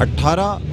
18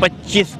25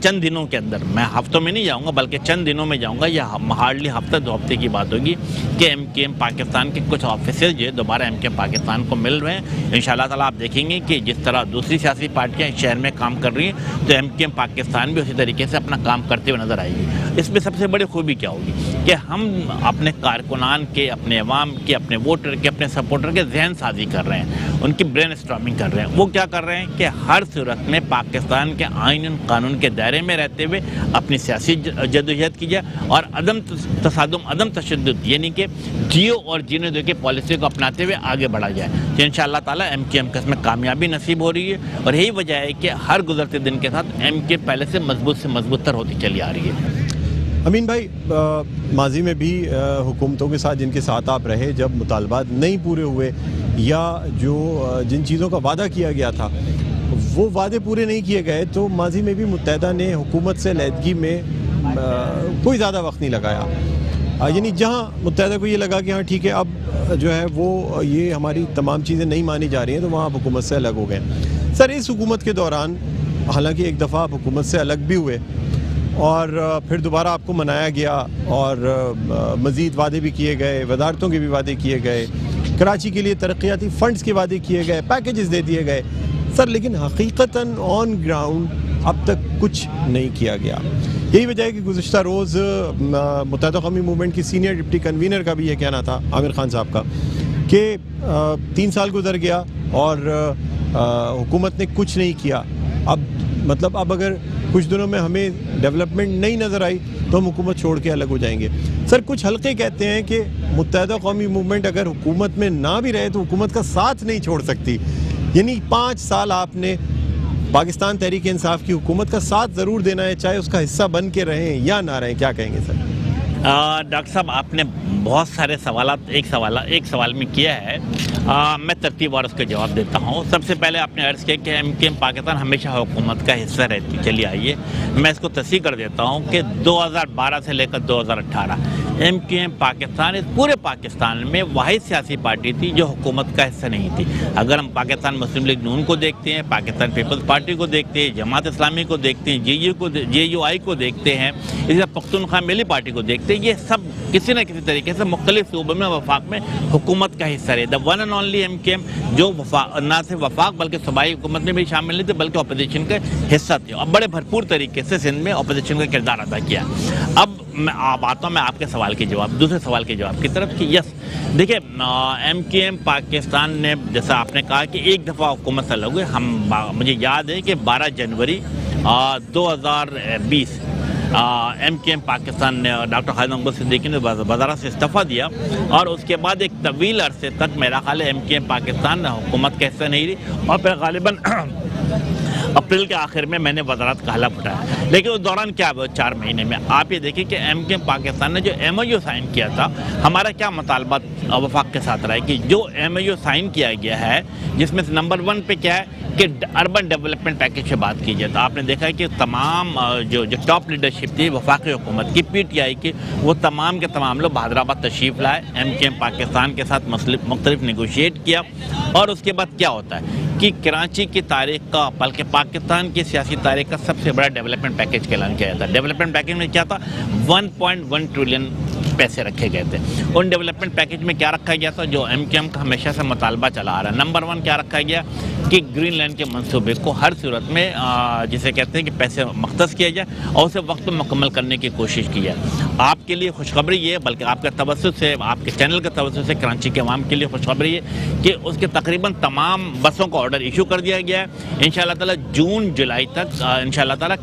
چند دنوں کے اندر، میں ہفتوں میں نہیں جاؤں گا بلکہ چند دنوں میں جاؤں گا، یا ہارڈلی ہفتہ 2 ہفتے کی بات ہوگی کہ ایم کیو ایم پاکستان کے کچھ آفیسز جو دوبارہ ایم کیو ایم پاکستان کو مل رہے ہیں. انشاءاللہ تعالیٰ آپ دیکھیں گے کہ جس طرح دوسری سیاسی پارٹیاں اس شہر میں کام کر رہی ہیں تو ایم کیو ایم پاکستان بھی اسی طریقے سے اپنا کام کرتے ہوئے نظر آئے گی. اس میں سب سے بڑی خوبی کیا ہوگی کہ ہم اپنے کارکنان کے، اپنے عوام کے، اپنے ووٹر کے، اپنے سپورٹر کے ذہن سازی کر رہے ہیں، ان کی برین اسٹارمنگ کر رہے ہیں. وہ کیا کر رہے ہیں کہ ہر صورت میں پاکستان کے آئین قانون کے دائرے میں رہتے ہوئے اپنی سیاسی جدوجہد کی جائے اور عدم تصادم، عدم تشدد، یعنی کہ جیو اور جینے دو کے پالیسی کو اپناتے ہوئے آگے بڑھا جائے. تو انشاءاللہ تعالیٰ ایم کیو ایم کا اس میں کامیابی نصیب ہو رہی ہے، اور یہی وجہ ہے کہ ہر گزرتے دن کے ساتھ ایم کیو ایم پہلے سے مضبوط تر ہوتی چلی آ رہی ہے. امین بھائی، ماضی میں بھی حکومتوں کے ساتھ جن کے ساتھ آپ رہے، جب مطالبات نہیں پورے ہوئے یا جو جن چیزوں کا وعدہ کیا گیا تھا وہ وعدے پورے نہیں کیے گئے، تو ماضی میں بھی متحدہ نے حکومت سے علیحدگی میں کوئی زیادہ وقت نہیں لگایا. یعنی جہاں متحدہ کو یہ لگا کہ ہاں ٹھیک ہے اب جو ہے وہ یہ ہماری تمام چیزیں نہیں مانی جا رہی ہیں، تو وہاں آپ حکومت سے الگ ہو گئے. سر، اس حکومت کے دوران حالانکہ ایک دفعہ آپ حکومت سے الگ بھی ہوئے اور پھر دوبارہ آپ کو منایا گیا اور مزید وعدے بھی کیے گئے، وزارتوں کے بھی وعدے کیے گئے، کراچی کے لیے ترقیاتی فنڈز کے وعدے کیے گئے، پیکیجز دے دیے گئے. سر، لیکن حقیقتاً آن گراؤنڈ اب تک کچھ نہیں کیا گیا. یہی وجہ ہے کہ گزشتہ روز متحدہ قومی موومنٹ کی سینئر ڈپٹی کنوینر کا بھی یہ کہنا تھا، عامر خان صاحب کا، کہ 3 سال گزر گیا اور حکومت نے کچھ نہیں کیا. اب اگر کچھ دنوں میں ہمیں ڈیولپمنٹ نہیں نظر آئی تو ہم حکومت چھوڑ کے الگ ہو جائیں گے. سر، کچھ حلقے کہتے ہیں کہ متحدہ قومی موومنٹ اگر حکومت میں نہ بھی رہے تو حکومت کا ساتھ نہیں چھوڑ سکتی. یعنی 5 سال آپ نے پاکستان تحریک انصاف کی حکومت کا ساتھ ضرور دینا ہے، چاہے اس کا حصہ بن کے رہیں یا نہ رہیں. کیا کہیں گے سر؟ ڈاکٹر صاحب، آپ نے بہت سارے سوالات ایک سوال میں کیا ہے. میں ترتیب اور اس کا جواب دیتا ہوں. سب سے پہلے آپ نے عرض کیا کہ ایم کیو ایم پاکستان ہمیشہ حکومت کا حصہ رہتی چلی آئی ہے. میں اس کو تصحیح کر دیتا ہوں کہ 2012 سے لے کر 2018 ایم کیو ایم پاکستان اس پورے پاکستان میں واحد سیاسی پارٹی تھی جو حکومت کا حصہ نہیں تھی. اگر ہم پاکستان مسلم لیگ نون کو دیکھتے ہیں، پاکستان پیپلز پارٹی کو دیکھتے ہیں، جماعت اسلامی کو دیکھتے ہیں، جے یو آئی کو دیکھتے ہیں، اسی طرح پختونخوا ملی پارٹی کو دیکھتے ہیں، یہ سب کسی نہ کسی طریقے سے مختلف صوبوں میں وفاق میں حکومت کا حصہ رہے. The one and only MQM جو نہ صرف وفاق بلکہ صوبائی حکومت میں بھی شامل نہیں تھے بلکہ اپوزیشن کا حصہ تھے، اور بڑے بھرپور طریقے سے سندھ میں اپوزیشن کا کردار ادا کیا. اب میں آتا ہوں آپ کے سوال کے جواب، دوسرے سوال کے جواب کی طرف کہ یس، دیکھیں ایم کیو ایم پاکستان نے جیسا آپ نے کہا کہ ایک دفعہ حکومت سے الگ ہوئے. مجھے یاد ہے کہ 12 جنوری 2020 ایم کیو ایم پاکستان نے ڈاکٹر خالد محمد صدیقی نے وزارت سے استعفیٰ دیا، اور اس کے بعد ایک طویل عرصے تک میرا خیال ہے ایم کیو ایم پاکستان حکومت کا حصہ نہیں رہی، اور پھر غالباً اپریل کے آخر میں نے وزارت کا حلف اٹھایا. لیکن اس دوران کیا 4 مہینے میں آپ یہ دیکھیں کہ ایم کیو ایم پاکستان نے جو ایم او یو سائن کیا تھا، ہمارا کیا مطالبات وفاق کے ساتھ رہا ہے کہ جو ایم او یو سائن کیا گیا ہے جس میں نمبر 1 پہ کیا ہے کہ اربن ڈیولپمنٹ پیکیج سے بات کی جائے، تو آپ نے دیکھا ہے کہ تمام جو ٹاپ لیڈرشپ تھی وفاقی حکومت کی پی ٹی آئی کی، وہ تمام کے تمام لوگ حیدرآباد تشریف لائے، ایم کیو ایم پاکستان کے ساتھ مختلف نیگوشیٹ کیا. اور اس کے بعد کیا ہوتا ہے کہ کراچی کی تاریخ کا بلکہ پاکستان کی سیاسی تاریخ کا سب سے بڑا ڈیولپمنٹ پیکیج کا اعلان کیا جاتا ہے. ڈیولپمنٹ پیکیج میں کیا تھا؟ 1.1 ٹریلین پیسے رکھے گئے تھے. ان ڈیولپمنٹ پیکیج میں کیا رکھا گیا تھا جو ایم کیو ایم کا ہمیشہ سے مطالبہ چلا آ رہا ہے؟ نمبر 1 کیا رکھا گیا کہ گرین لینڈ کے منصوبے کو ہر صورت میں جسے کہتے ہیں کہ پیسے مختص کیا جائے اور اسے وقت میں مکمل کرنے کی کوشش کی جائے. آپ کے لیے خوشخبری یہ ہے، بلکہ آپ کے توسط سے، آپ کے چینل کے توسط سے کراچی کے عوام کے لیے خوشخبری ہے کہ اس کے تقریباً تمام بسوں کو آرڈر ایشو کر دیا گیا ہے. انشاءاللہ تعالیٰ جون جولائی تک انشاءاللہ تعالیٰ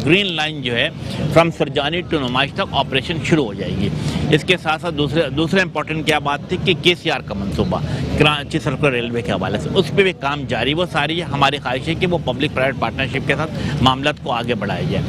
گرین لائن جو ہے فرام سرجانی ٹو نمائش تک آپریشن شروع ہو جائے گی. اس کے ساتھ ساتھ دوسرے امپورٹنٹ کیا بات تھی کہ کے سی آر کا منصوبہ کراچی سرکل ریلوے کے حوالے سے اس پہ بھی کام جاری و ساری ہے. ہماری خواہش ہے کہ وہ پبلک پرائیویٹ پارٹنرشپ کے ساتھ معاملات کو آگے بڑھایا جائے.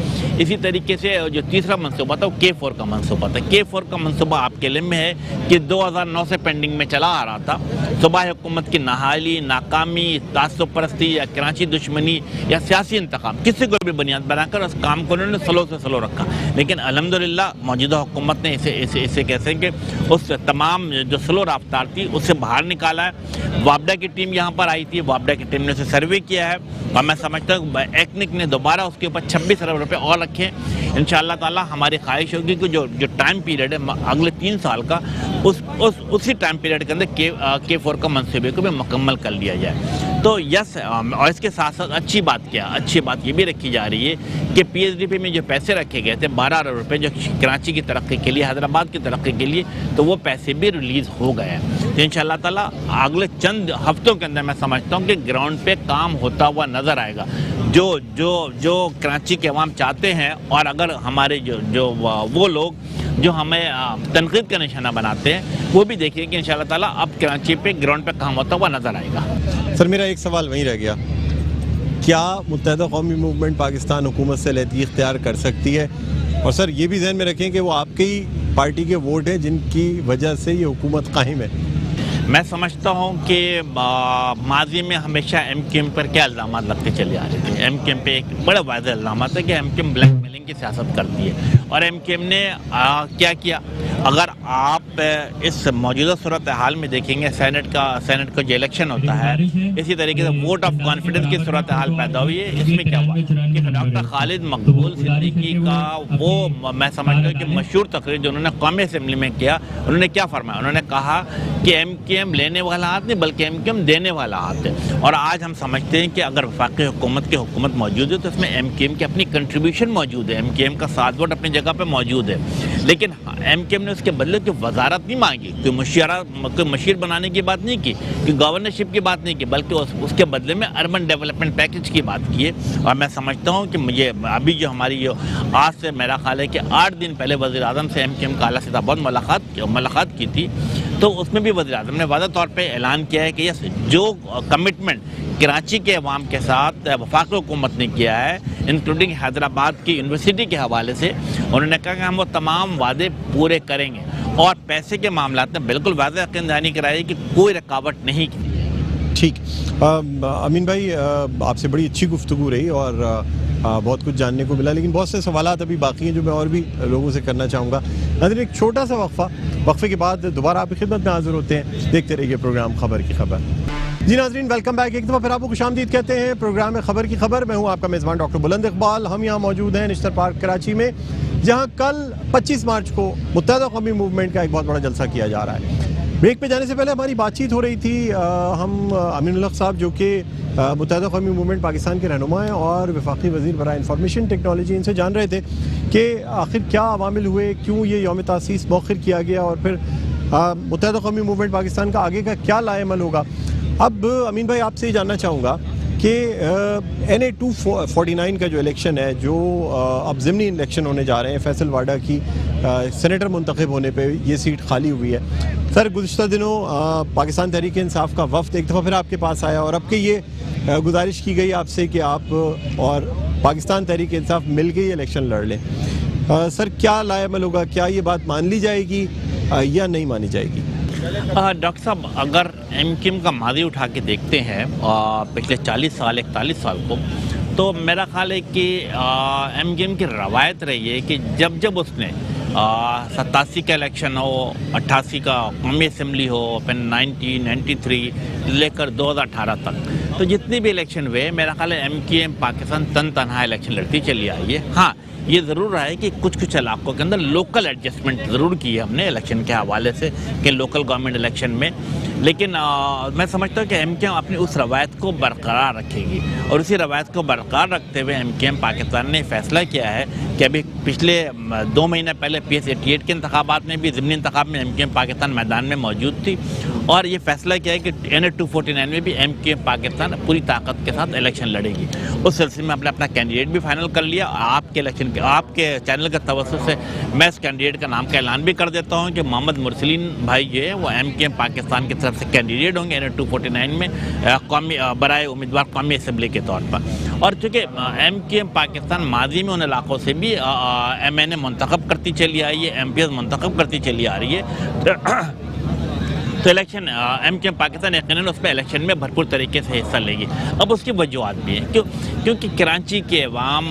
اسی طریقے سے جو تیسرا منصوبہ تھا وہ K4 کا منصوبہ تھا. K4 کا منصوبہ آپ کے علم میں ہے کہ 2009 سے پینڈنگ میں چلا آ رہا تھا. صوبائی حکومت کی نااہلی، ناکامی، تعصب پرستی یا کراچی دشمنی یا سیاسی انتقام کسی کو بھی بنیاد بنا کر اس کام کو انہوں نے سلو سے سلو رکھا. لیکن الحمدللہ موجودہ حکومت نے اسے جسے کہتے ہیں کہ اس تمام جو سلو رفتار تھی اس سے باہر نکالا ہے. وابڈا کی ٹیم یہاں پر آئی تھی, وابڈا کی ٹیم نے اسے سروے کیا ہے اور میں سمجھتا ہوں ایکنک نے دوبارہ اس کے اوپر 26 ارب روپے اور رکھے. انشاءاللہ تعالیٰ ہماری خواہش ہوگی کہ جو ٹائم پیریڈ ہے اگلے 3 سال کا اسی ٹائم پیریڈ کے اندر K4 کا منصوبے کو بھی مکمل کر لیا جائے. تو یس, اور اس کے ساتھ ساتھ اچھی بات یہ بھی رکھی جا رہی ہے کہ PSDP میں جو پیسے رکھے گئے تھے 12 ارب روپے جو کراچی کی ترقی کے لیے, حیدرآباد کی ترقی کے لیے, تو وہ پیسے بھی ریلیز ہو گئے ہیں. تو انشاءاللہ تعالیٰ اگلے چند ہفتوں کے اندر میں سمجھتا ہوں کہ گراؤنڈ پہ کام ہوتا ہوا نظر آئے گا. جو کراچی کے عوام چاہتے ہیں, اور اگر ہمارے جو وہ لوگ جو ہمیں تنقید کا نشانہ بناتے ہیں وہ بھی دیکھیں کہ انشاءاللہ تعالیٰ اب کراچی پہ گراؤنڈ پہ کام ہوتا ہوا نظر آئے گا. سر میرا ایک سوال وہیں رہ گیا, کیا متحدہ قومی موومنٹ پاکستان حکومت سے علیحدگی اختیار کر سکتی ہے؟ اور سر یہ بھی ذہن میں رکھیں کہ وہ آپ کی ہی پارٹی کے ووٹ ہیں جن کی وجہ سے یہ حکومت قائم ہے. میں سمجھتا ہوں کہ ماضی میں ہمیشہ MKM پر کیا الزامات لگتے چلے آ رہے تھے. MKM پہ ایک بڑا واضح الزامات ہے کہ MKM بلیک میلنگ کی سیاست کرتی ہے, اور MKM نے کیا کیا. اگر آپ اس موجودہ صورتحال میں دیکھیں گے, سینٹ کا جو الیکشن ہوتا ہے, اسی طریقے سے ووٹ آف کانفیڈنس کی صورتحال پیدا ہوئی ہے. اس میں کیا ہوا کہ ڈاکٹر خالد مقبول صدیقی کا وہ میں سمجھتا ہوں کہ مشہور تقریر جو انہوں نے قومی اسمبلی میں کیا, انہوں نے کیا فرمایا, انہوں نے کہا کہ MKM لینے والا ہاتھ نہیں بلکہ MKM دینے والا ہاتھ ہے. اور آج ہم سمجھتے ہیں کہ اگر وفاقی حکومت کی حکومت موجود ہے تو اس میں MKM کی اپنی کنٹریبیوشن موجود ہے, MKM کا ساتھ ووٹ اپنی جگہ پہ موجود ہے. لیکن MKM نے اس کے بدلے کی وزارت نہیں مانگی, کوئی مشیر بنانے کی بات نہیں کی, کوئی گورنرشپ کی بات نہیں کی, بلکہ اس کے بدلے میں اربن ڈیولپمنٹ پیکج کی بات کی ہے. اور میں سمجھتا ہوں کہ مجھے ابھی جو ہماری آج سے میرا خیال ہے کہ 8 دن پہلے وزیر اعظم سے MKM کا اعلیٰ سطح بہت ملاقات کی تھی, تو اس میں بھی وزیر اعظم نے واضح طور پہ اعلان کیا ہے کہ یس, جو کمٹمنٹ کراچی کے عوام کے ساتھ وفاقی حکومت نے کیا ہے, انکلوڈنگ حیدرآباد کی یونیورسٹی کے حوالے سے, انہوں نے کہا کہ ہم وہ تمام وعدے پورے کریں گے. اور پیسے کے معاملات میں بالکل واضح یقین دہانی کرائی کہ کوئی رکاوٹ نہیں کی. ٹھیک, امین بھائی آپ سے بڑی اچھی گفتگو رہی اور بہت کچھ جاننے کو ملا, لیکن بہت سے سوالات ابھی باقی ہیں جو میں اور بھی لوگوں سے کرنا چاہوں گا. ناظرین ایک چھوٹا سا وقفے کے بعد دوبارہ آپ کی خدمت میں حاضر ہوتے ہیں. دیکھتے رہیے پروگرام خبر کی خبر. جی ناظرین ویلکم بیک, ایک دفعہ پھر آپ کو خوش آمدید کہتے ہیں پروگرام خبر کی خبر. میں ہوں آپ کا میزبان ڈاکٹر بلند اقبال. ہم یہاں موجود ہیں نشتر پارک کراچی میں, جہاں کل 25 مارچ کو متحدہ قومی موومنٹ کا ایک بہت بڑا جلسہ کیا جا رہا ہے. بریک پہ جانے سے پہلے ہماری بات چیت ہو رہی تھی, ہم امین الحق صاحب جو کہ متحدہ قومی موومنٹ پاکستان کے رہنما ہیں اور وفاقی وزیر برائے انفارمیشن ٹیکنالوجی, ان سے جان رہے تھے کہ آخر کیا عوامل ہوئے, کیوں یہ یوم تاسیس مؤخر کیا گیا, اور پھر متحدہ قومی موومنٹ پاکستان کا آگے کا کیا لائے عمل ہوگا. اب امین بھائی آپ سے یہ جاننا چاہوں گا کہ NA 249 کا جو الیکشن ہے, جو اب ضمنی الیکشن ہونے جا رہے ہیں, فیصل واڈا کی سینیٹر منتخب ہونے پہ یہ سیٹ خالی ہوئی ہے. سر گزشتہ دنوں پاکستان تحریک انصاف کا وفد ایک دفعہ پھر آپ کے پاس آیا اور اب کہ یہ گزارش کی گئی آپ سے کہ آپ اور پاکستان تحریک انصاف مل کے یہ الیکشن لڑ لیں. سر کیا لائے عمل ہوگا, کیا یہ بات مان لی جائے گی یا نہیں مانی جائے گی؟ ڈاکٹر صاحب اگر MKM کا ماضی اٹھا کے دیکھتے ہیں پچھلے 40 سال 41 سال کو, تو میرا خیال ہے کہ MKM کی روایت رہی ہے کہ جب اس نے 87 کا الیکشن ہو, 88 کا قومی اسمبلی ہو, پھر 1993 لے کر 2018 تک, تو جتنے بھی الیکشن ہوئے میرا خیال ہے MKM پاکستان تنہا الیکشن لڑتی چلی آئی ہے. ہاں یہ ضرور رہا ہے کہ کچھ علاقوں کے اندر لوکل ایڈجسٹمنٹ ضرور کی ہے ہم نے الیکشن کے حوالے سے کہ لوکل گورنمنٹ الیکشن میں, لیکن میں سمجھتا ہوں کہ MKM اپنی اس روایت کو برقرار رکھے گی, اور اسی روایت کو برقرار رکھتے ہوئے MKM پاکستان نے فیصلہ کیا ہے کہ ابھی پچھلے 2 مہینے پہلے PS88 کے انتخابات میں بھی ضمنی انتخاب میں MKM پاکستان میدان میں موجود تھی, اور یہ فیصلہ کیا ہے کہ NA 249 میں بھی MKM پاکستان پوری طاقت کے ساتھ الیکشن لڑے گی. اس سلسلے میں اپنا کینڈیڈیٹ بھی فائنل کر لیا. آپ کے چینل کے توسط سے میں اس کینڈیڈیٹ کا نام کا اعلان بھی کر دیتا ہوں کہ محمد مرسلین بھائی جو ہے وہ MKM پاکستان کی طرف سے کینڈیڈیٹ ہوں گے NA 249 میں قومی برائے امیدوار قومی اسمبلی کے طور پر. اور چونکہ MKM پاکستان ماضی میں ان علاقوں سے بھی MNA منتخب کرتی چلی آئی ہے, MPs منتخب کرتی چلی آ رہی ہے, تو election MQM Pakistan یقیناً اس میں الیکشن میں بھرپور طریقے سے حصہ لے گی. اب اس کی وجوہات بھی ہیں, کیونکہ کراچی کے عوام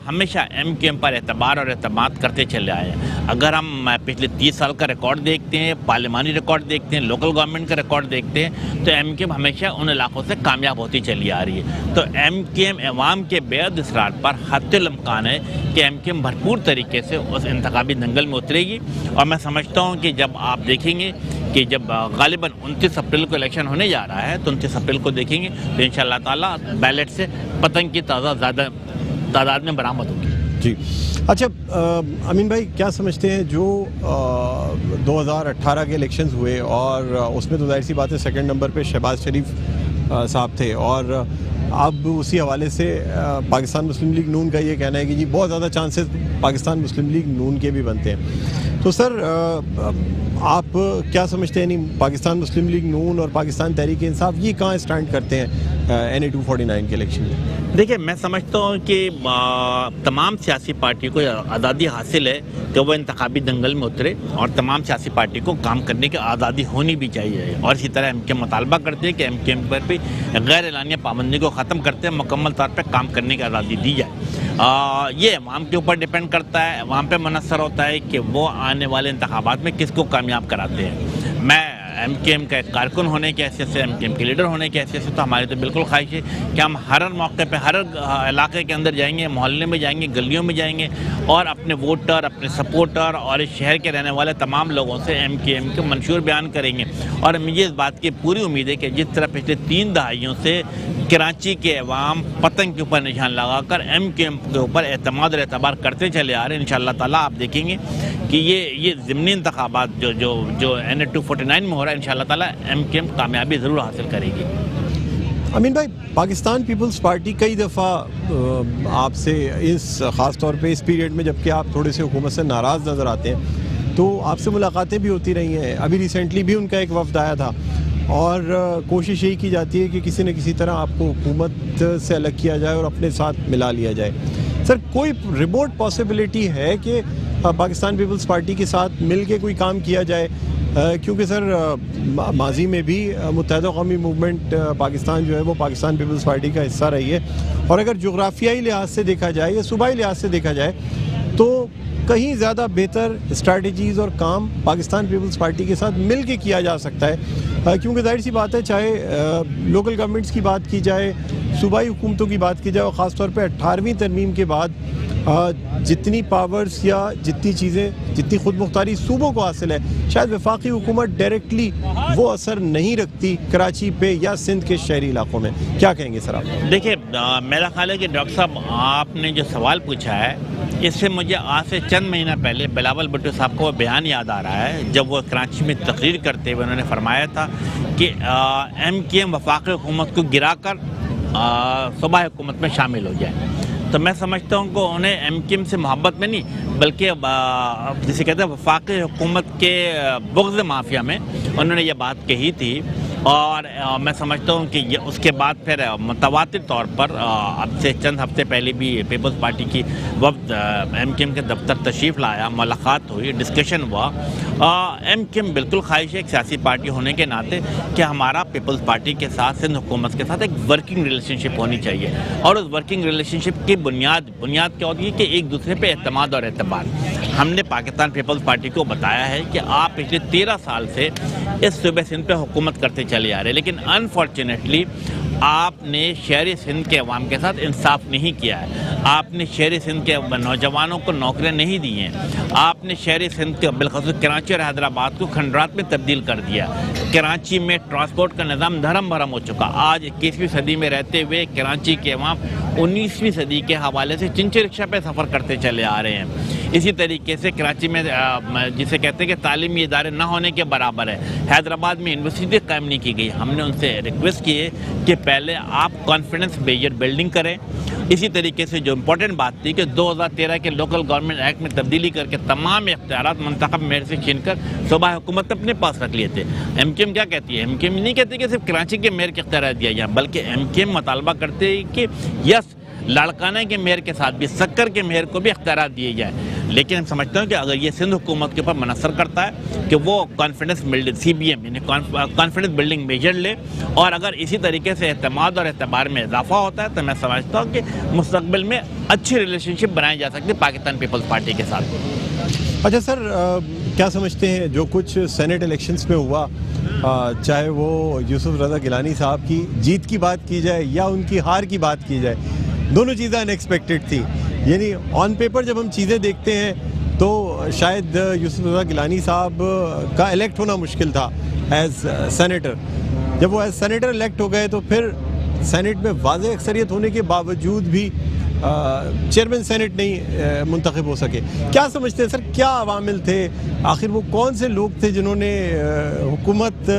ہمیشہ ایم کیو ایم پر اعتبار اور اعتماد کرتے چلے آئے ہیں. اگر ہم پچھلے 30 سال کا ریکارڈ دیکھتے ہیں, پارلیمانی ریکارڈ دیکھتے ہیں, لوکل گورنمنٹ کا ریکارڈ دیکھتے ہیں, تو ایم کیو ایم ہمیشہ ان علاقوں سے کامیاب ہوتی چلی آ رہی ہے. تو ایم کیو ایم عوام کے بے حد اصرار پر حتی الامکان ہے کہ ایم کیو ایم بھرپور طریقے سے اس انتخابی دنگل میں اترے گی. اور میں سمجھتا ہوں کہ جب آپ دیکھیں گے کہ جب غالباً 29 اپریل کو الیکشن ہونے جا رہا ہے, تو 29 اپریل کو دیکھیں گے تو انشاءاللہ تعالیٰ بیلٹ سے پتنگ کی زیادہ تعداد میں برآمد ہوگی. جی اچھا امین بھائی, کیا سمجھتے ہیں جو 2018 کے الیکشنز ہوئے اور اس میں تو ظاہر سی بات ہے سیکنڈ نمبر پہ شہباز شریف صاحب تھے, اور اب اسی حوالے سے پاکستان مسلم لیگ نون کا یہ کہنا ہے کہ جی بہت زیادہ چانسز پاکستان مسلم لیگ نون کے بھی بنتے ہیں. تو سر آپ کیا سمجھتے ہیں, پاکستان مسلم لیگ نون اور پاکستان تحریک انصاف یہ کہاں اسٹینڈ کرتے ہیں NA 249 کے الیکشن میں؟ دیکھیں, میں سمجھتا ہوں کہ تمام سیاسی پارٹی کو آزادی حاصل ہے کہ وہ انتخابی دنگل میں اترے, اور تمام سیاسی پارٹی کو کام کرنے کی آزادی ہونی بھی چاہیے. اور اسی طرح ایم کیو ایم مطالبہ کرتے ہیں کہ ایم کیو ایم پر بھی غیر اعلانیہ پابندی کو ختم کرتے ہیں, مکمل طور پہ کام کرنے کی آزادی دی جائے. یہ عوام کے اوپر ڈیپینڈ کرتا ہے, عوام پہ منحصر ہوتا ہے کہ وہ آنے والے انتخابات میں کس کو کامیاب کراتے ہیں. میں ایم کیو ایم کا ایک کارکن ہونے کی حیثیت سے, ایم کیو ایم کے لیڈر ہونے کی حیثیت سے, تو ہماری تو بالکل خواہش ہے کہ ہم ہر موقع پہ ہر علاقے کے اندر جائیں گے, محلے میں جائیں گے, گلیوں میں جائیں گے, اور اپنے ووٹر, اپنے سپورٹر اور اس شہر کے رہنے والے تمام لوگوں سے ایم کیو ایم کے منشور بیان کریں گے. اور مجھے اس بات کی پوری امید ہے کہ جس طرح پچھلے 3 دہائیوں سے کراچی کے عوام پتنگ کے اوپر نشان لگا کر ایم کیو ایم کے اوپر اعتماد اور اعتبار کرتے چلے آ رہے ہیں, انشاءاللہ تعالیٰ آپ دیکھیں گے کہ یہ ضمنی انتخابات جو NA 249 میں ہو رہا ہے, انشاءاللہ تعالیٰ ایم کیو ایم کامیابی ضرور حاصل کرے گی. امین بھائی, پاکستان پیپلز پارٹی کئی دفعہ آپ سے اس خاص طور پہ اس پیریڈ میں جب کہ آپ تھوڑے سے حکومت سے ناراض نظر آتے ہیں, تو آپ سے ملاقاتیں بھی ہوتی رہی ہیں. ابھی ریسنٹلی بھی ان کا ایک وفد آیا تھا, اور کوشش یہی کی جاتی ہے کہ کسی نہ کسی طرح آپ کو حکومت سے الگ کیا جائے اور اپنے ساتھ ملا لیا جائے. سر, کوئی ریموٹ پاسبلٹی ہے کہ پاکستان پیپلز پارٹی کے ساتھ مل کے کوئی کام کیا جائے؟ کیونکہ سر ماضی میں بھی متحدہ قومی موومنٹ پاکستان جو ہے وہ پاکستان پیپلز پارٹی کا حصہ رہی ہے, اور اگر جغرافیائی لحاظ سے دیکھا جائے یا صوبائی لحاظ سے دیکھا جائے تو کہیں زیادہ بہتر اسٹریٹجیز اور کام پاکستان پیپلز پارٹی کے ساتھ مل کے کیا جا سکتا ہے. کیونکہ ظاہر سی بات ہے, چاہے لوکل گورنمنٹس کی بات کی جائے, صوبائی حکومتوں کی بات کی جائے, اور خاص طور پہ 18ویں ترمیم کے بعد جتنی پاورز یا جتنی چیزیں, جتنی خود مختاری صوبوں کو حاصل ہے, شاید وفاقی حکومت ڈائریکٹلی وہ اثر نہیں رکھتی کراچی پہ یا سندھ کے شہری علاقوں میں. کیا کہیں گے سر آپ؟ دیکھیے, میرا خیال ہے کہ ڈاکٹر صاحب آپ نے جو سوال پوچھا ہے, اس سے مجھے آج سے چند مہینہ پہلے بلاول بھٹو صاحب کو وہ بیان یاد آ رہا ہے, جب وہ کراچی میں تقریر کرتے ہوئے انہوں نے فرمایا تھا کہ ایم کیو ایم وفاقی حکومت کو گرا کر صوبائی حکومت میں شامل ہو جائے. تو میں سمجھتا ہوں کہ انہیں ایم کیو ایم سے محبت میں نہیں, بلکہ جسے کہتے ہیں وفاقی حکومت کے بغض مافیا میں انہوں نے یہ بات کہی تھی. اور میں سمجھتا ہوں کہ یہ اس کے بعد پھر متواتر طور پر اب سے چند ہفتے پہلے بھی پیپلز پارٹی کی وفد ایم کیو ایم کے دفتر تشریف لایا, ملاقات ہوئی, ڈسکشن ہوا. ایم کیو ایم بالکل خواہش ہے ایک سیاسی پارٹی ہونے کے ناطے کہ ہمارا پیپلز پارٹی کے ساتھ, سندھ حکومت کے ساتھ ایک ورکنگ ریلیشن شپ ہونی چاہیے. اور اس ورکنگ ریلیشن شپ کی بنیاد کیا ہوتی ہے کہ ایک دوسرے پہ اعتماد اور اعتبار. ہم نے پاکستان پیپلز پارٹی کو بتایا ہے کہ آپ پچھلے 13 سال سے اس صوبے سندھ پہ حکومت کرتے چلے آ رہے, لیکن انفارچونیٹلی آپ نے شہری سندھ کے عوام کے ساتھ انصاف نہیں کیا ہے. آپ نے شہری سندھ کے نوجوانوں کو نوکریاں نہیں دی ہیں. آپ نے شہری سندھ کے بالخصوص کراچی اور حیدرآباد کو کھنڈرات میں تبدیل کر دیا. کراچی میں ٹرانسپورٹ کا نظام دھرم بھرم ہو چکا. آج 21ویں صدی میں رہتے ہوئے کراچی کے عوام 19ویں صدی کے حوالے سے چنچے رکشہ پہ سفر کرتے چلے آ رہے ہیں. اسی طریقے سے کراچی میں جسے کہتے ہیں کہ تعلیمی ادارے نہ ہونے کے برابر ہے. حیدرآباد میں یونیورسٹی قائم نہیں کی گئی. ہم نے ان سے ریکویسٹ کی ہے کہ پہلے آپ کانفیڈنس بیجر بلڈنگ کریں. اسی طریقے سے جو امپورٹنٹ بات تھی کہ 2013 کے لوکل گورنمنٹ ایکٹ میں تبدیلی کر کے تمام اختیارات منتخب میئر سے چھین کر صوبائی حکومت اپنے پاس رکھ لیے تھے. ایم کیو ایم کیا کہتی ہے؟ ایم کیو ایم نہیں کہتی کہ صرف کراچی کے میئر کے اختیارات دیا جائیں, بلکہ ایم کیو ایم مطالبہ کرتے ہیں کہ یس لاڑکانہ کے میئر کے ساتھ بھی سکر کے میئر کو بھی اختیارات دیے جائیں. لیکن ہم سمجھتے ہیں کہ اگر یہ سندھ حکومت کے اوپر منحصر کرتا ہے کہ وہ کانفیڈنس بلڈنگ CBM یعنی کانفیڈنس بلڈنگ میجر لے، اور اگر اسی طریقے سے اعتماد اور اعتبار میں اضافہ ہوتا ہے تو میں سمجھتا ہوں کہ مستقبل میں اچھی ریلیشن شپ بنائی جا سکتی ہے پاکستان پیپلز پارٹی کے ساتھ۔ اچھا سر، کیا سمجھتے ہیں جو کچھ سینٹ الیکشنز میں ہوا، چاہے وہ یوسف رضا گیلانی صاحب کی جیت کی بات کی جائے یا ان کی ہار کی بات کی جائے، دونوں چیزیں ان ایکسپیکٹڈ تھی، یعنی آن پیپر جب ہم چیزیں دیکھتے ہیں تو شاید یوسف رضا گیلانی صاحب کا الیکٹ ہونا مشکل تھا ایز سینیٹر۔ جب وہ ایز سینیٹر الیکٹ ہو گئے تو پھر سینٹ میں واضح اکثریت ہونے کے باوجود بھی چیئرمین سینٹ نہیں منتخب ہو سکے۔ کیا سمجھتے ہیں سر، کیا عوامل تھے؟ آخر وہ کون سے لوگ تھے جنہوں نے حکومت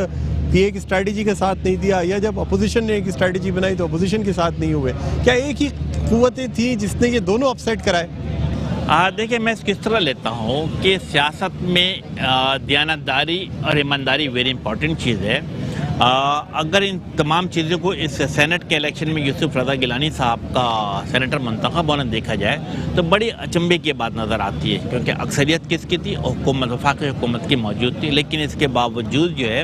کی ایک اسٹریٹجی کا ساتھ نہیں دیا، یا جب اپوزیشن نے ایک اسٹریٹجی بنائی تو اپوزیشن کے ساتھ نہیں ہوئے؟ کیا ایک ہی قوتیں تھیں جس نے یہ دونوں اپسیٹ کرائے؟ دیکھیں، میں اس کس طرح لیتا ہوں کہ سیاست میں دیانتداری اور ایمانداری ویری امپورٹنٹ چیز ہے۔ اگر ان تمام چیزوں کو اس سینٹ کے الیکشن میں یوسف رضا گیلانی صاحب کا سینیٹر منتخب ہونا دیکھا جائے تو بڑی اچنبے کی بات نظر آتی ہے، کیونکہ اکثریت کس کی تھی؟ حکومت، وفاقی حکومت کی موجود تھی، لیکن اس کے باوجود جو ہے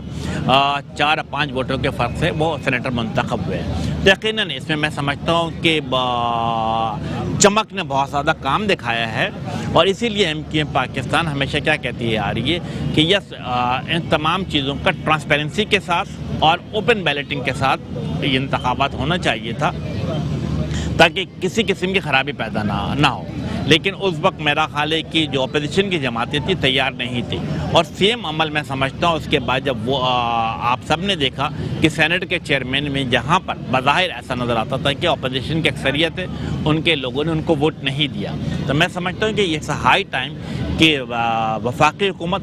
4-5 ووٹوں کے فرق سے وہ سینیٹر منتخب ہوئے۔ تو یقیناً اس میں سمجھتا ہوں کہ چمک نے بہت زیادہ کام دکھایا ہے، اور اسی لیے MQM پاکستان ہمیشہ کیا کہتی ہے آ رہی ہے کہ یس، ان تمام چیزوں کا ٹرانسپیرنسی کے ساتھ اور اوپن بیلٹنگ کے ساتھ یہ انتخابات ہونا چاہیے تھا تاکہ کسی قسم کی خرابی پیدا نہ ہو، لیکن اس وقت میرا خیال ہے کہ جو اپوزیشن کی جماعتیں تھیں تیار نہیں تھی، اور سیم عمل میں سمجھتا ہوں اس کے بعد جب وہ آپ سب نے دیکھا کہ سینٹ کے چیئرمین میں جہاں پر بظاہر ایسا نظر آتا تھا کہ اپوزیشن کی اکثریت ہے، ان کے لوگوں نے ان کو ووٹ نہیں دیا، تو میں سمجھتا ہوں کہ یہ ہائی ٹائم کہ وفاقی حکومت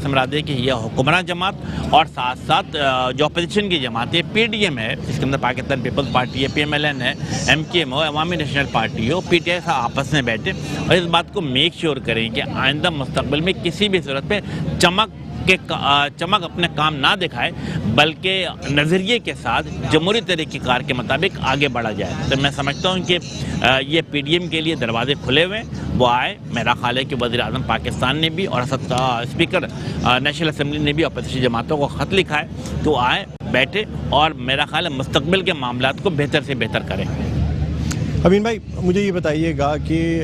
سے مراد ہے کہ یہ حکمران جماعت اور ساتھ ساتھ جو اپوزیشن کی جماعتیں PDM ہے، جس کے اندر پاکستان پیپلز پارٹی ہے، PMLN ہے، MKM ہو، عوامی نیشنل پارٹی ہو، PTI آپس میں بیٹھے اور اس بات کو میک شیور کریں کہ آئندہ مستقبل میں کسی بھی صورت پہ چمک اپنے کام نہ دکھائے، بلکہ نظریے کے ساتھ جمہوری طریقہ کار کے مطابق آگے بڑھا جائے۔ تو میں سمجھتا ہوں کہ یہ PDM کے لیے دروازے کھلے ہوئے، وہ آئے۔ میرا خیال ہے کہ وزیر اعظم پاکستان نے بھی اور اسپیکر نیشنل اسمبلی نے بھی اپوزیشن جماعتوں کو خط لکھا ہے کہ وہ آئے، بیٹھے اور میرا خیال ہے مستقبل کے معاملات کو بہتر سے بہتر کریں۔ امین بھائی، مجھے یہ بتائیے گا کہ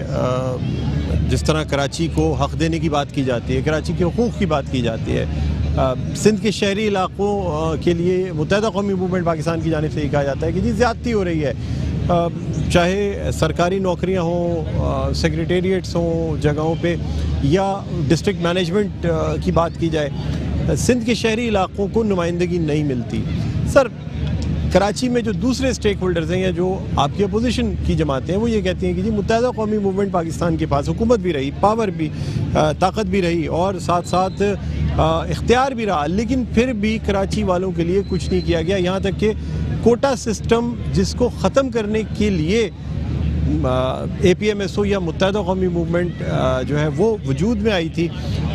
جس طرح کراچی کو حق دینے کی بات کی جاتی ہے، کراچی کے حقوق کی بات کی جاتی ہے، سندھ کے شہری علاقوں کے لیے متحدہ قومی موومنٹ پاکستان کی جانب سے یہ کہا جاتا ہے کہ جی زیادتی ہو رہی ہے، چاہے سرکاری نوکریاں ہوں، سیکریٹریٹس ہوں جگہوں پہ، یا ڈسٹرکٹ مینجمنٹ کی بات کی جائے، سندھ کے شہری علاقوں کو نمائندگی نہیں ملتی۔ سر، کراچی میں جو دوسرے سٹیک ہولڈرز ہیں یا جو آپ کی اپوزیشن کی جماعتیں ہیں، وہ یہ کہتی ہیں کہ جی متحدہ قومی موومنٹ پاکستان کے پاس حکومت بھی رہی، پاور بھی، طاقت بھی رہی اور ساتھ ساتھ اختیار بھی رہا، لیکن پھر بھی کراچی والوں کے لیے کچھ نہیں کیا گیا، یہاں تک کہ کوٹا سسٹم جس کو ختم کرنے کے لیے APMSO یا متحدہ قومی موومنٹ جو ہے وہ وجود میں آئی تھی،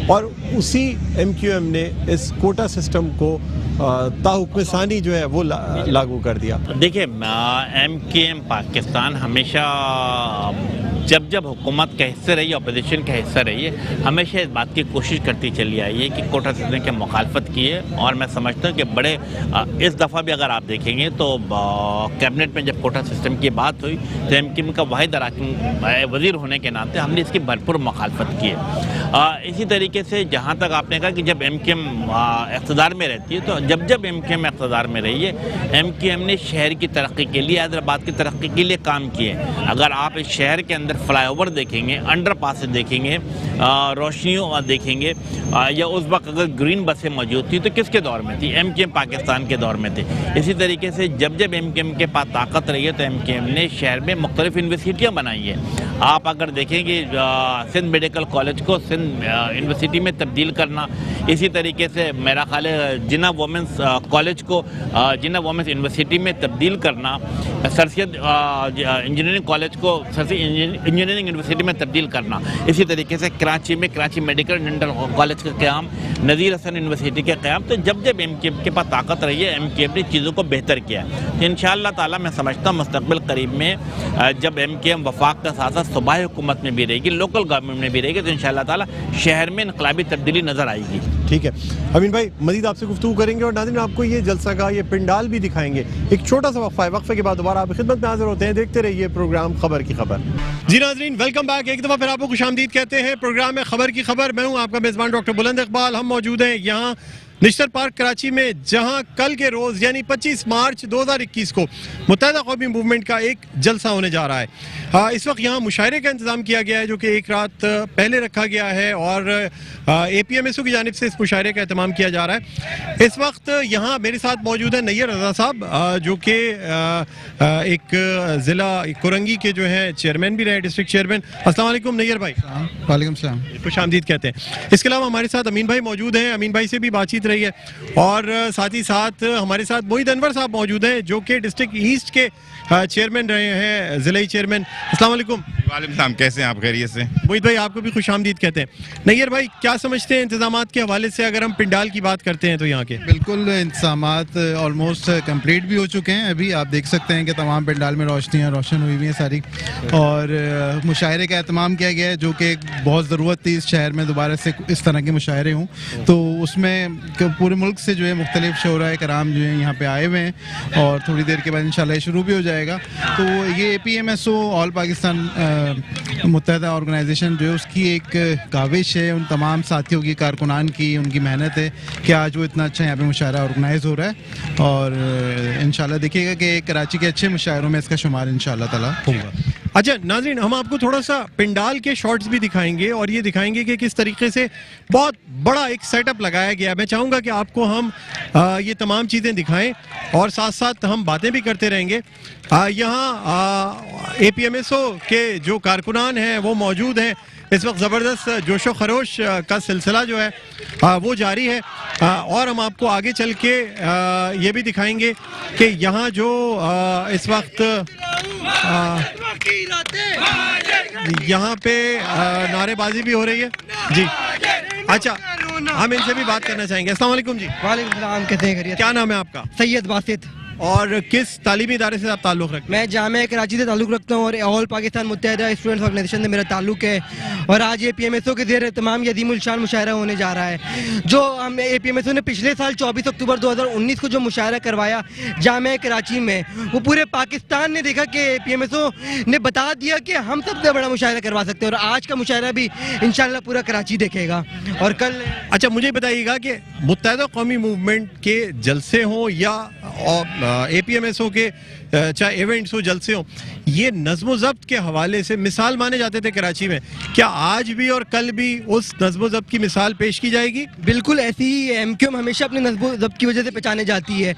اور اسی MQM نے اس کوٹا سسٹم کو تاحکم ثانی جو ہے وہ لاگو کر دیا۔ دیکھیں، MQM پاکستان ہمیشہ جب حکومت کا حصہ رہی ہے، اپوزیشن کا حصہ رہی ہے، ہمیشہ اس بات کی کوشش کرتی چلی آئی ہے کہ کوٹا سسٹم کی مخالفت کی ہے، اور میں سمجھتا ہوں کہ بڑے اس دفعہ بھی اگر آپ دیکھیں گے تو کیبنٹ میں جب کوٹا سسٹم کی بات ہوئی تو MQM کا واحد اراکین وزیر ہونے کے ناطے ہم نے اس کی بھرپور مخالفت کی ہے۔ اسی طریقے سے جہاں تک آپ نے کہا کہ جب MQM اقتدار میں رہتی ہے، تو جب MQM اقتدار میں رہی ہے، MQM نے شہر کی ترقی کے لیے، حیدرآباد کی ترقی کے لیے کام کیے۔ اگر آپ اس شہر کے اندر فلائی اوور دیکھیں گے، انڈر پاس دیکھیں گے، روشنیوں دیکھیں گے، یا اس وقت اگر گرین بسیں موجود تھی تو کس کے دور میں تھی؟ MQM پاکستان کے دور میں تھے۔ اسی طریقے سے جب MQM کے پاس طاقت رہی ہے تو MQM نے شہر میں مختلف یونیورسٹیاں بنائی ہیں۔ آپ اگر دیکھیں گے سندھ میڈیکل کالج کو سندھ یونیورسٹی میں تبدیل کرنا، اسی طریقے سے میرا خیال ہے جناح وومنس کالج کو جناح وومنس یونیورسٹی میں تبدیل کرنا، سر سید انجینئرنگ کالج کو سر سید انجینئرنگ یونیورسٹی میں تبدیل کرنا، اسی طریقے سے کراچی میں کراچی میڈیکل ڈینٹل کالج کا قیام، نذیر حسن یونیورسٹی کے قیام۔ تو جب MQM کے پاس طاقت رہی ہے، MQM نے چیزوں کو بہتر کیا ہے۔ انشاءاللہ تعالیٰ میں سمجھتا ہوں مستقبل قریب میں جب MQM وفاق کا ساتھ صوبائی حکومت میں بھی رہے گی, لوکل گورنمنٹ میں بھی رہے گی, تو انشاءاللہ تعالی شہر میں انقلابی تبدیلی نظر آئے گی. ٹھیک ہے امین بھائی, مزید آپ سے گفتگو کریں گے اور ناظرین آپ کو یہ جلسہ کا یہ پنڈال بھی دکھائیں گے. ایک چھوٹا سا وقفہ ہے, وقفے کے بعد دوبارہ آپ کی خدمت میں حاضر ہوتے ہیں. دیکھتے رہیے پروگرام خبر کی خبر. جی ناظرین ویلکم بیک, ایک دفعہ پھر آپ کو خوش آمدید کہتے ہیں پروگرام میں خبر کی خبر. میں ہوں آپ کا میزبان ڈاکٹر بلند اقبال. ہم موجود ہیں یہاں نشتر پارک کراچی میں, جہاں کل کے روز یعنی 25 مارچ 2021 کو متحدہ قومی موومنٹ کا ایک جلسہ ہونے جا رہا ہے. اس وقت یہاں مشاعرے کا انتظام کیا گیا ہے جو کہ ایک رات پہلے رکھا گیا ہے اور اے پی ایم ایس او کی جانب سے اس مشاعرے کا اہتمام کیا جا رہا ہے. اس وقت یہاں میرے ساتھ موجود ہیں نیر رضا صاحب جو کہ ایک ضلع کورنگی کے جو ہیں چیئرمین بھی رہے, ڈسٹرکٹ چیئرمین. السلام علیکم نیر بھائی. وعلیکم السلام. خوش آمدید کہتے ہیں. اس کے علاوہ ہمارے ساتھ امین بھائی موجود ہیں, امین بھائی سے بھی بات چیت رہی ہے, اور ساتھ ہی ساتھ ہمارے ساتھ موحید انور صاحب موجود ہیں جو کہ ڈسٹرکٹ ایسٹ کے چیئرمین رہے ہیں, ضلعی چیئرمین. السلام علیکم. وعلیکم السلام, کیسے ہیں آپ؟ خیریت سے. موحید بھائی آپ کو بھی خوش آمدید کہتے ہیں. نیر بھائی کیا سمجھتے ہیں انتظامات کے حوالے سے, اگر ہم پنڈال کی بات کرتے ہیں تو یہاں کے؟ بالکل انتظامات آلموسٹ کمپلیٹ بھی ہو چکے ہیں. ابھی آپ دیکھ سکتے ہیں کہ تمام پنڈال میں روشنیاں روشن ہوئی ہوئی ہیں ساری, اور مشاعرے کا اہتمام کیا گیا ہے جو کہ بہت ضرورت تھی اس شہر میں دوبارہ سے اس طرح کے مشاعرے ہوں. تو اس میں پورے ملک سے جو ہے مختلف شعراء کرام جو ہیں یہاں پہ آئے ہوئے ہیں, اور تھوڑی دیر کے بعد انشاءاللہ یہ شروع بھی ہو جائے گا. تو یہ اے پی ایم ایس او آل پاکستان متحدہ آرگنائزیشن جو ہے اس کی ایک کاوش ہے, ان تمام ساتھیوں کی, کارکنان کی, ان کی محنت ہے کہ آج وہ اتنا اچھا یہاں پہ مشاعرہ آرگنائز ہو رہا ہے, اور انشاءاللہ دیکھیے گا کہ کراچی کے اچھے مشاعروں میں اس کا شمار انشاءاللہ تعالیٰ ہوگا. اچھا ناظرین ہم آپ کو تھوڑا سا پنڈال کے شارٹس بھی دکھائیں گے, اور یہ دکھائیں گے کہ کس طریقے سے بہت بڑا ایک سیٹ اپ لگایا گیا ہے. میں چاہوں گا کہ آپ کو ہم یہ تمام چیزیں دکھائیں اور ساتھ ساتھ ہم باتیں بھی کرتے رہیں گے. یہاں اے پی ایم ایس او کے جو کارکنان ہیں وہ موجود ہیں. اس وقت زبردست جوش و خروش کا سلسلہ جو ہے وہ جاری ہے, اور ہم آپ کو آگے چل کے یہ بھی دکھائیں گے کہ یہاں جو اس وقت یہاں پہ نعرے بازی بھی ہو رہی ہے. جی اچھا ہم ان سے بھی بات کرنا چاہیں گے. السلام علیکم. جی وعلیکم السلام, کیسے ہیں؟ کیا نام ہے آپ کا؟ سید باسط. اور کس تعلیمی ادارے سے آپ تعلق رکھتے ہیں؟ میں جامعہ کراچی سے تعلق رکھتا ہوں, اور آل پاکستان متحدہ اسٹوڈنٹس آرگنائزیشن سے میرا تعلق ہے. اور آج اے پی ایم ایس او کے زیر اہتمام یہ عظیم الشان مشاعرہ ہونے جا رہا ہے. جو ہم اے پی ایم ایس او نے پچھلے سال 24 اکتوبر 2019 کو جو مشاعرہ کروایا جامعہ کراچی میں, وہ پورے پاکستان نے دیکھا کہ اے پی ایم ایس او نے بتا دیا کہ ہم سب سے بڑا مشاعرہ کروا سکتے ہیں, اور آج کا مشاعرہ بھی انشاءاللہ پورا کراچی دیکھے گا. اور کل اچھا مجھے بتائیے گا کہ متحدہ قومی موومنٹ کے جلسے ہوں یا اے پی ایم ایس او کے چاہے ایونٹس ہو, جلسے ہوں, یہ نظم و ضبط کے حوالے سے مثال مانے جاتے تھے کراچی میں, کیا آج بھی اور کل بھی اس نظم و ضبط کی مثال پیش کی جائے گی؟ بالکل ایسی ہی ایم کیو ایم ہمیشہ اپنے نظم و ضبط کی وجہ سے پہچانے جاتی ہے.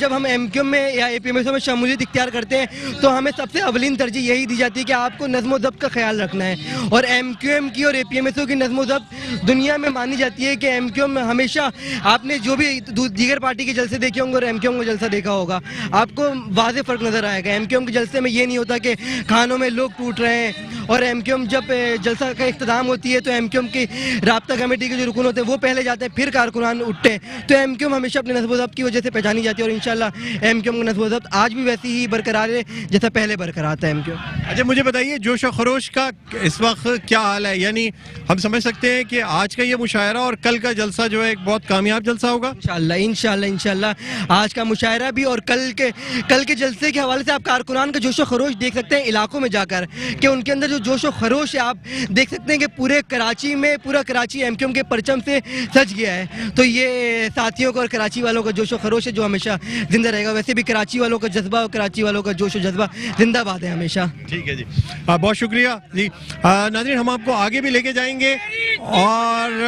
جب ہم ایم کیو ایم میں یا اے پی ایم ایس او میں شمولیت اختیار کرتے ہیں تو ہمیں سب سے اولین ترجیح یہی دی جاتی ہے کہ آپ کو نظم و ضبط کا خیال رکھنا ہے. اور ایم کیو ایم کی اور اے پی ایم ایس او کی نظم و ضبط دنیا میں مانی جاتی ہے کہ ایم کیو ایم ہمیشہ, آپ نے جو بھی دیگر پارٹی کے جلسے دیکھے ہوں گے اور ایم کیو ایم کا جلسہ دیکھا ہوگا, آپ کو واضح فرق نظر آئے گا. ایم کیو ایم کے جلسے میں یہ نہیں ہوتا کہ کھانوں میں لوگ ٹوٹ رہے ہیں, اور ایم کیو ایم جب جلسہ کا اختتام ہوتی ہے تو ایم کیو ایم کی رابطہ کمیٹی کے جو رکن ہوتے ہیں وہ پہلے جاتے ہیں, پھر کارکنان اٹھتے ہیں. تو ایم کیو ایم ہمیشہ اپنے نظم و ضبط کی وجہ سے پہچانی جاتی ہے, اور انشاءاللہ ایم کیو ایم کا نظم و ضبط آج بھی ویسی ہی برقرار ہے جیسا پہلے برقرار تھا ایم کیو ایم. اچھا مجھے بتائیے جوش و خروش کا اس وقت کیا حال ہے, یعنی ہم سمجھ سکتے ہیں کہ آج کا یہ مشاعرہ اور کل کا جلسہ جو ہے ایک بہت کامیاب جلسہ ہوگا؟ انشاءاللہ آج کا مشاعرہ بھی اور کل کے جلسے کے حوالے سے آپ کارکنان کا جوش و خروش دیکھ سکتے ہیں علاقوں میں جا کر, کہ ان کے اندر جو جوش و خروش ہے آپ دیکھ سکتے ہیں کہ پورے کراچی میں پورا کراچی ایم کیو ایم کے پرچم سے سج گیا ہے. تو یہ ساتھیوں کا اور کراچی والوں کا جوش و خروش ہے جو ہمیشہ زندہ رہے گا. ویسے بھی کراچی والوں کا جذبہ اور کراچی والوں کا جوش و جذبہ زندہ باد ہے ہمیشہ. ٹھیک ہے جی, بہت شکریہ جی. ناظرین ہم آپ کو آگے بھی لے کے جائیں گے اور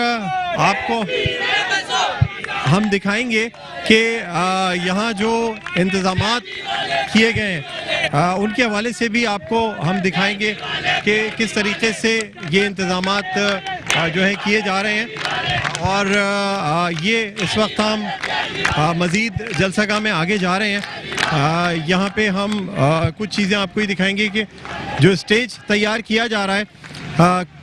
آپ کو ہم دکھائیں گے کہ یہاں جو انتظامات کیے گئے ہیں ان کے حوالے سے بھی آپ کو ہم دکھائیں گے کہ کس طریقے سے یہ انتظامات جو ہے کیے جا رہے ہیں. اور یہ اس وقت ہم مزید جلسہ گاہ میں آگے جا رہے ہیں. یہاں پہ ہم کچھ چیزیں آپ کو ہی دکھائیں گے کہ جو اسٹیج تیار کیا جا رہا ہے